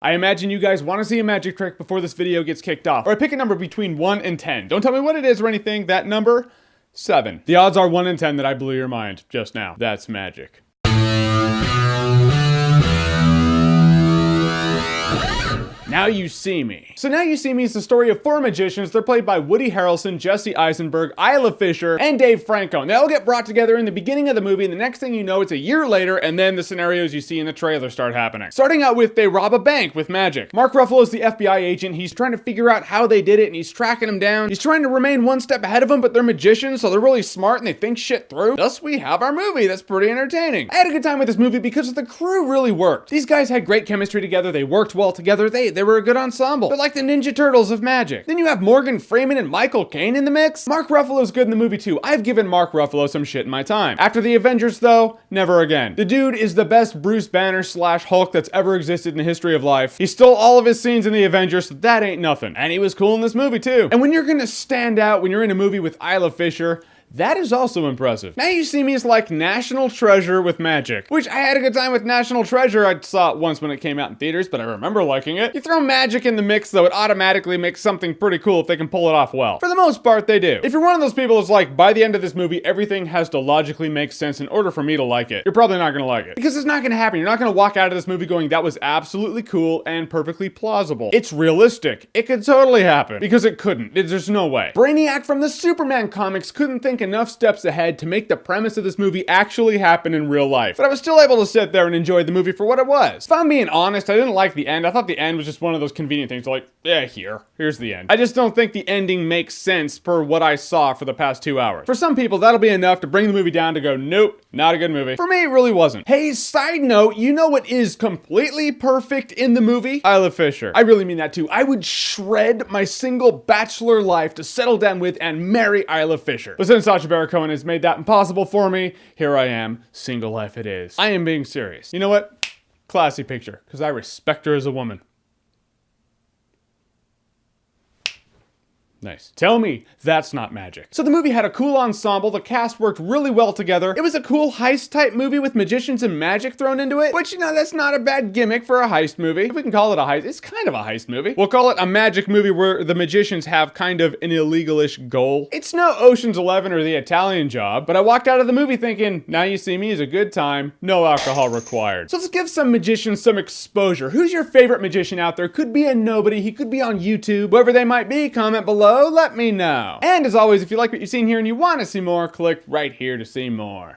I imagine you guys want to see a magic trick before this video gets kicked off. Or I pick a number between 1 and 10. Don't tell me what it is or anything. That number, 7. The odds are 1 in 10 that I blew your mind just now. That's magic. Now You See Me. So Now You See Me is the story of 4 magicians. They're played by Woody Harrelson, Jesse Eisenberg, Isla Fisher, and Dave Franco. And they all get brought together in the beginning of the movie, and the next thing you know, it's a year later, and then the scenarios you see in the trailer start happening. Starting out with, they rob a bank with magic. Mark Ruffalo is the FBI agent. He's trying to figure out how they did it, and he's tracking them down. He's trying to remain one step ahead of them, but they're magicians, so they're really smart, and they think shit through. Thus, we have our movie that's pretty entertaining. I had a good time with this movie because the crew really worked. These guys had great chemistry together. They worked well together. They were a good ensemble. They're like the Ninja Turtles of magic. Then you have Morgan Freeman and Michael Caine in the mix. Mark Ruffalo's good in the movie too. I've given Mark Ruffalo some shit in my time. After the Avengers though, never again. The dude is the best Bruce Banner / Hulk that's ever existed in the history of life. He stole all of his scenes in the Avengers, so that ain't nothing. And he was cool in this movie too. And when you're gonna stand out when you're in a movie with Isla Fisher, that is also impressive. Now You See Me is like National Treasure with magic, which I had a good time with National Treasure. I saw it once when it came out in theaters, but I remember liking it. You throw magic in the mix though, it automatically makes something pretty cool if they can pull it off well. For the most part, they do. If you're one of those people that's like, by the end of this movie, everything has to logically make sense in order for me to like it, you're probably not gonna like it. Because it's not gonna happen. You're not gonna walk out of this movie going, that was absolutely cool and perfectly plausible. It's realistic. It could totally happen. Because it couldn't. There's no way. Brainiac from the Superman comics couldn't think enough steps ahead to make the premise of this movie actually happen in real life. But I was still able to sit there and enjoy the movie for what it was. If I'm being honest, I didn't like the end. I thought the end was just one of those convenient things like, yeah, here's the end. I just don't think the ending makes sense per what I saw for the past 2 hours. For some people, that'll be enough to bring the movie down to go, nope, not a good movie. For me, it really wasn't. Hey, side note, you know what is completely perfect in the movie? Isla Fisher. I really mean that too. I would shred my single bachelor life to settle down with and marry Isla Fisher. But since Sacha Baron Cohen has made that impossible for me, here I am, single life it is. I am being serious. You know what? Classy picture, because I respect her as a woman. Nice. Tell me that's not magic. So the movie had a cool ensemble, the cast worked really well together. It was a cool heist type movie with magicians and magic thrown into it, which, you know, that's not a bad gimmick for a heist movie. If we can call it a heist, it's kind of a heist movie. We'll call it a magic movie where the magicians have kind of an illegal-ish goal. It's no Ocean's 11 or The Italian Job, but I walked out of the movie thinking, Now You See Me is a good time, no alcohol required. So let's give some magicians some exposure. Who's your favorite magician out there? Could be a nobody, he could be on YouTube, whoever they might be, comment below. Let me know. And as always, if you like what you've seen here and you want to see more, click right here to see more.